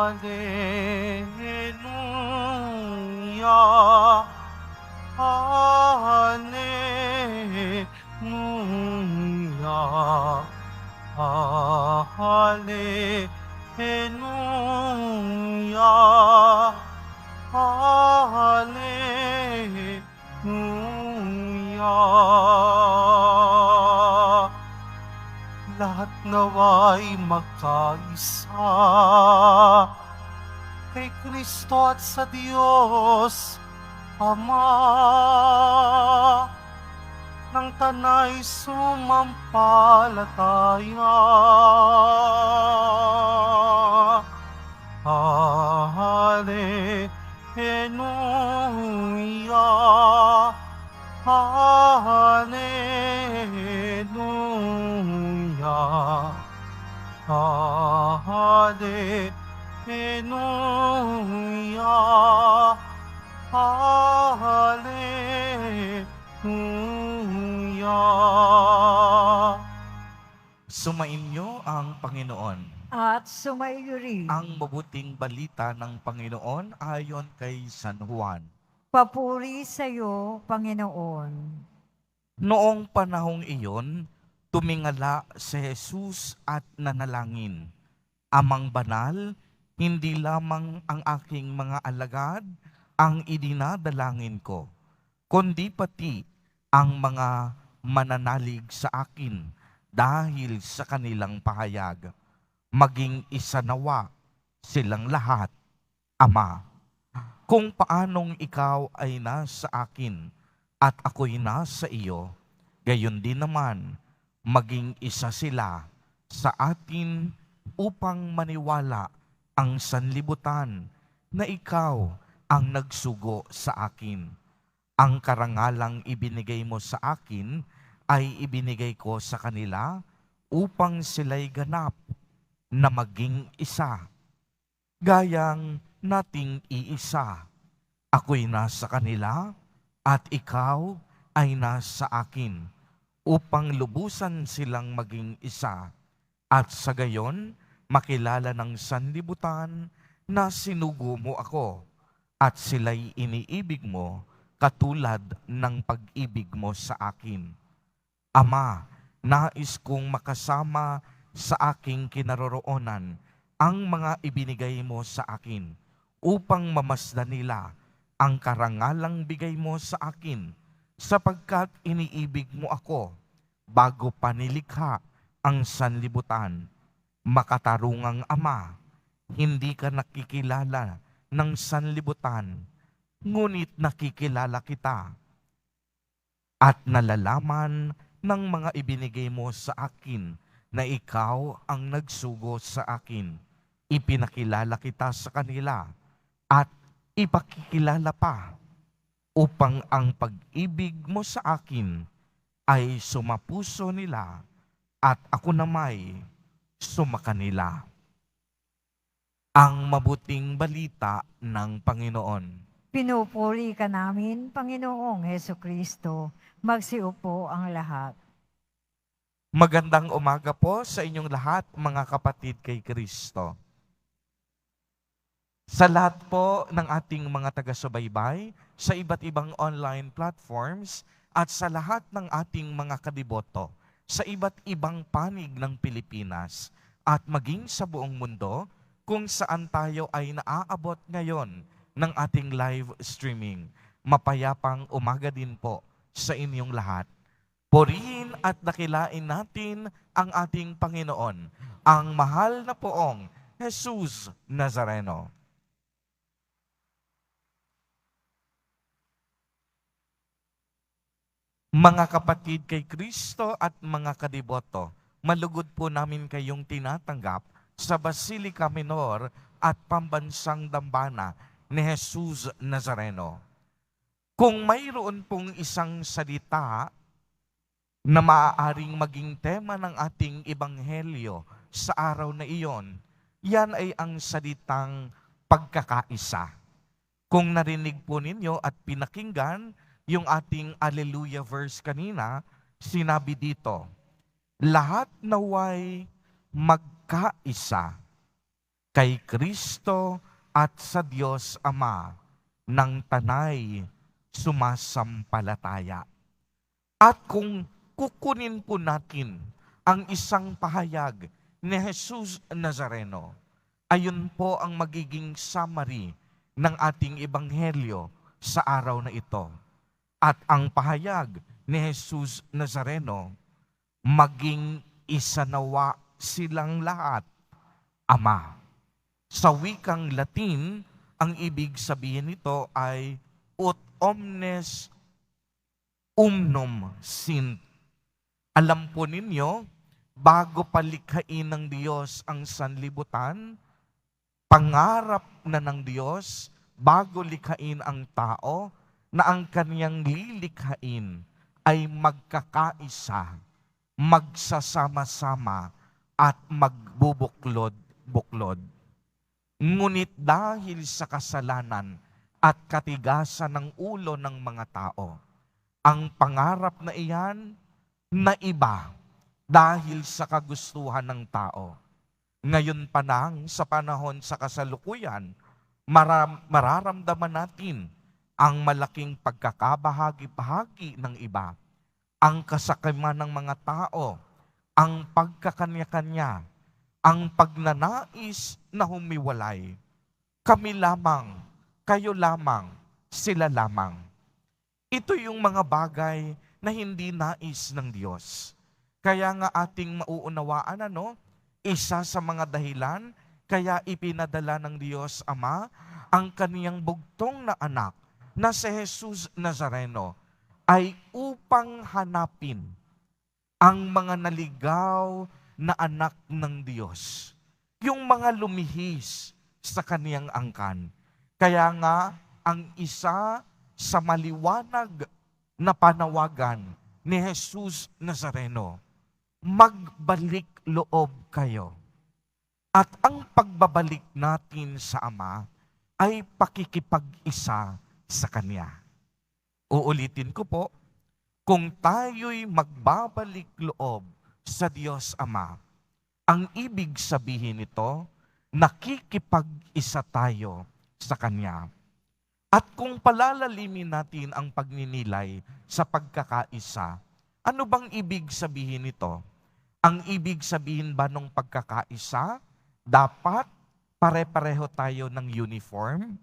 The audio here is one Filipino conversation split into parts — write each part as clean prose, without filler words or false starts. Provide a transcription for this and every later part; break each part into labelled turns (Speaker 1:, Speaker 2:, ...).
Speaker 1: Hallelujah, Hallelujah, Hallelujah, Hallelujah. Lahat nawa'y magkaisa kay Kristo at sa Diyos Ama, ng tanay sumampalataya. Hallelujah, Hallelujah, Hallelujah, Hallelujah.
Speaker 2: Sumainyo ang Panginoon.
Speaker 3: At sumaiyo rin.
Speaker 2: Ang mabuting balita ng Panginoon ayon kay San Juan.
Speaker 3: Papuri sa iyo, Panginoon.
Speaker 2: Noong panahong iyon, tumingala si Jesus at nanalangin, Amang banal, hindi lamang ang aking mga alagad ang idinadalangin ko, kundi pati ang mga mananalig sa akin dahil sa kanilang pahayag. Maging isa nawa silang lahat, Ama. Kung paanong ikaw ay nasa akin at ako'y nasa iyo, gayon din naman maging isa sila sa atin upang maniwala ang sanlibutan na ikaw ang nagsugo sa akin. Ang karangalang ibinigay mo sa akin ay ibinigay ko sa kanila upang sila'y ganap na maging isa. Gayang nating iisa, ako'y nasa kanila at ikaw ay nasa akin, upang lubusan silang maging isa, at sa gayon makilala ng sanlibutan na sinugo mo ako, at sila'y iniibig mo katulad ng pag-ibig mo sa akin. Ama, nais kong makasama sa aking kinaroroonan ang mga ibinigay mo sa akin upang mamasdan nila ang karangalang bigay mo sa akin sapagkat iniibig mo ako bago pa nilikha ang sanlibutan. Makatarungang Ama, hindi ka nakikilala ng sanlibutan, ngunit nakikilala kita at nalalaman ng mga ibinigay mo sa akin na ikaw ang nagsugo sa akin. Ipinakilala kita sa kanila at ipakikilala pa upang ang pag-ibig mo sa akin ay sumapuso nila at ako namay sumakanila. Ang mabuting balita ng Panginoon.
Speaker 3: Pinupuri ka namin, Panginoong Hesukristo. Magsiupo ang lahat.
Speaker 2: Magandang umaga po sa inyong lahat, mga kapatid kay Kristo. Sa lahat po ng ating mga taga-subaybay, sa iba't ibang online platforms, at sa lahat ng ating mga kadiboto, sa iba't ibang panig ng Pilipinas, at maging sa buong mundo, kung saan tayo ay naaabot ngayon ng ating live streaming. Mapayapang umaga din po sa inyong lahat. Purihin at dakilain natin ang ating Panginoon, ang mahal na poong Jesus Nazareno. Mga kapatid kay Kristo at mga kadiboto, malugod po namin kayong tinatanggap sa Basilica Minor at Pambansang Dambana ni Jesus Nazareno. Kung mayroon pong isang salita na maaaring maging tema ng ating ebanghelyo sa araw na iyon, yan ay ang salitang pagkakaisa. Kung narinig po ninyo at pinakinggan yung ating Alleluia verse kanina, sinabi dito, lahat naway magkaisa kay Kristo at sa Diyos Ama ng tanay sumasampalataya. At kung kukunin po natin ang isang pahayag ni Jesus Nazareno, ayun po ang magiging summary ng ating ebanghelyo sa araw na ito. At ang pahayag ni Jesus Nazareno, maging isa nawa silang lahat, Ama. Sa wikang Latin, ang ibig sabihin nito ay ut omnes umnum sint. Alam po ninyo, bago palikhain ng Diyos ang sanlibutan, pangarap na ng Diyos, bago likhain ang tao, na ang kaniyang lilikhain ay magkakaisa, magsasama-sama, at magbubuklod-buklod. Ngunit dahil sa kasalanan at katigasan ng ulo ng mga tao, ang pangarap na iyan naiba dahil sa kagustuhan ng tao. Ngayon pa lang, sa panahon sa kasalukuyan, mararamdaman natin ang malaking pagkakabahagi-bahagi ng iba, ang kasakiman ng mga tao, ang pagkakanya-kanya, ang pagnanais na humiwalay. Kami lamang, kayo lamang, sila lamang. Ito yung mga bagay na hindi nais ng Diyos. Kaya nga ating mauunawaan, isa sa mga dahilan, kaya ipinadala ng Diyos Ama ang kaniyang bugtong na anak na si Jesus Nazareno ay upang hanapin ang mga naligaw na anak ng Diyos. Yung mga lumihis sa kaniyang angkan. Kaya nga, ang isa sa maliwanag na panawagan ni Jesus Nazareno, magbalik loob kayo. At ang pagbabalik natin sa Ama ay pakikipag-isa sa Kanya. Uulitin ko po, kung tayo'y magbabalik loob sa Diyos Ama, ang ibig sabihin nito, nakikipag-isa tayo sa Kanya. At kung palalalimin natin ang pagninilay sa pagkakaisa, ano bang ibig sabihin nito? Ang ibig sabihin ba ng pagkakaisa, dapat pare-pareho tayo ng uniform?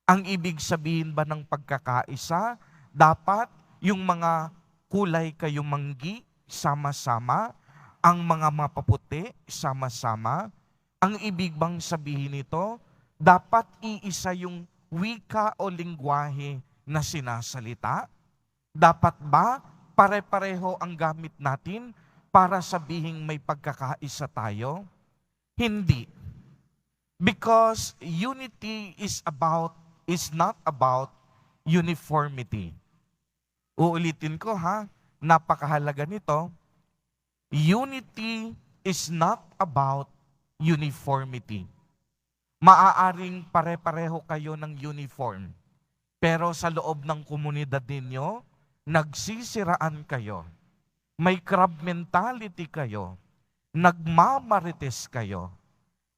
Speaker 2: Ang ibig sabihin ba ng pagkakaisa, dapat yung mga kulay kayong manggi, sama-sama, ang mga mapaputi, sama-sama? Ang ibig bang sabihin nito, dapat iisa yung wika o lingwahe na sinasalita? Dapat ba pare-pareho ang gamit natin para sabihing may pagkakaisa tayo? Hindi. Because unity is not about uniformity. Uulitin ko napakahalaga nito. Unity is not about uniformity. Maaaring pare-pareho kayo ng uniform, pero sa loob ng komunidad ninyo, nagsisiraan kayo. May crab mentality kayo. Nagmamarites kayo.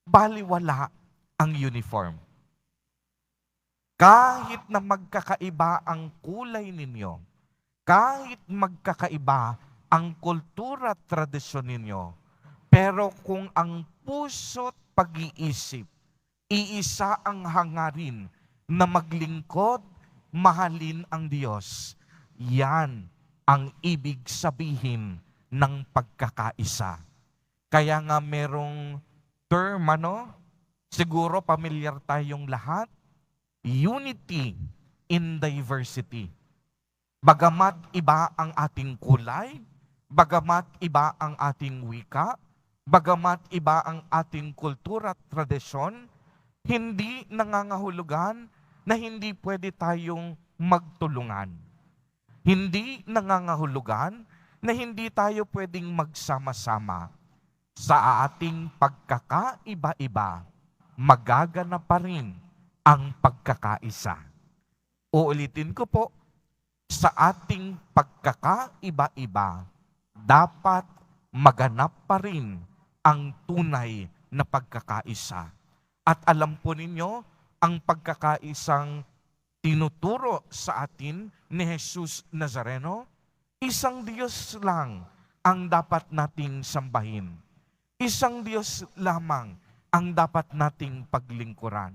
Speaker 2: Baliwala ang uniform. Kahit na magkakaiba ang kulay ninyo, kahit magkakaiba ang kultura at tradisyon ninyo, pero kung ang puso't pag-iisip, iisa ang hangarin na maglingkod, mahalin ang Diyos. Yan ang ibig sabihin ng pagkakaisa. Kaya nga merong term, siguro pamilyar tayong lahat, unity in diversity. Bagamat iba ang ating kulay, bagamat iba ang ating wika, bagamat iba ang ating kultura at tradisyon, hindi nangangahulugan na hindi pwede tayong magtulungan. Hindi nangangahulugan na hindi tayo pwedeng magsama-sama. Sa ating pagkakaiba-iba, magaganap pa rin ang pagkakaisa. Uulitin ko po, sa ating pagkakaiba-iba, dapat maganap pa rin ang tunay na pagkakaisa. At alam po ninyo, ang pagkakaisang tinuturo sa atin ni Jesus Nazareno, isang Diyos lang ang dapat nating sambahin. Isang Diyos lamang ang dapat nating paglingkuran.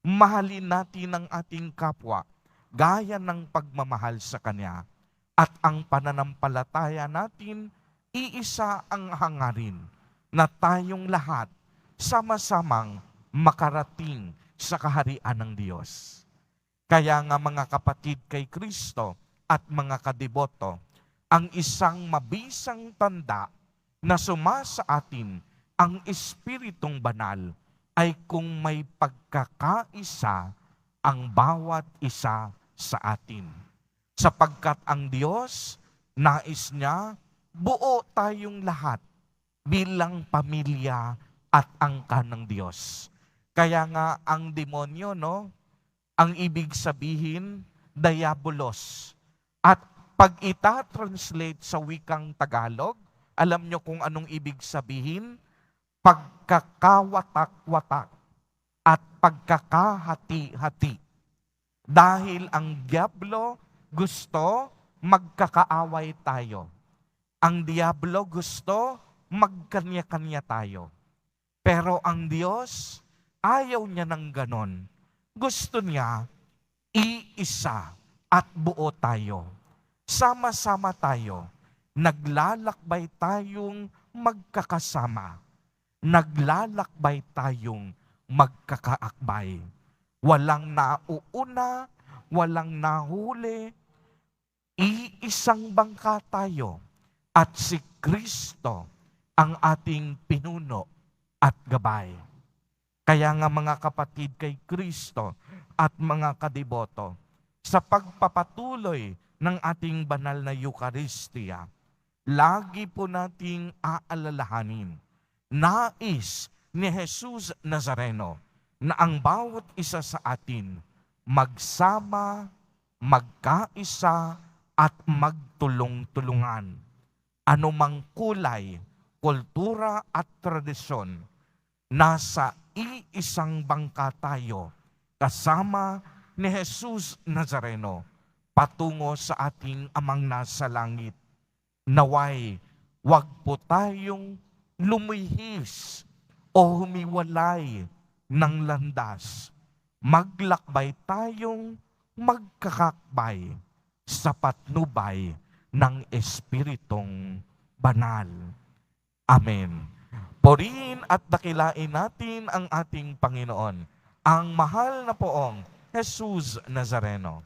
Speaker 2: Mahalin natin ang ating kapwa gaya ng pagmamahal sa Kanya. At ang pananampalataya natin, iisa ang hangarin na tayong lahat sama-samang makarating sa kaharian ng Diyos. Kaya nga mga kapatid kay Kristo at mga kadeboto, ang isang mabisang tanda na sumasa atin ang Espiritong Banal ay kung may pagkakaisa ang bawat isa sa atin. Sapagkat ang Diyos, nais niya, buo tayong lahat bilang pamilya at angkan ng Diyos. Kaya nga ang demonyo, ang ibig sabihin, diabolos. At pag ita-translate sa wikang Tagalog, alam nyo kung anong ibig sabihin? Pagkakawatak-watak at pagkakahati-hati. Dahil ang diablo gusto magkakaaway tayo. Ang diablo gusto magkanya-kanya tayo. Pero ang Diyos, ayaw niya ng ganon. Gusto niya, iisa at buo tayo. Sama-sama tayo. Naglalakbay tayong magkakasama. Naglalakbay tayong magkakaakbay. Walang nauuna, walang nahuli. Iisang bangka tayo. At si Kristo ang ating pinuno at gabay. Kaya nga mga kapatid kay Kristo at mga kadeboto, sa pagpapatuloy ng ating banal na Eucharistia, lagi po nating aalalahanin, nais ni Jesus Nazareno na ang bawat isa sa atin magsama, magkaisa at magtulong-tulungan. Anumang kulay, kultura at tradisyon, nasa iisang bangka tayo kasama ni Jesus Nazareno patungo sa ating Amang nasa langit. Naway, wag po tayong lumihis o humiwalay ng landas. Maglakbay tayong magkakakbay sa patnubay ng Espiritong Banal. Amen. Purihin at dakilain natin ang ating Panginoon, ang mahal na poong Jesus Nazareno.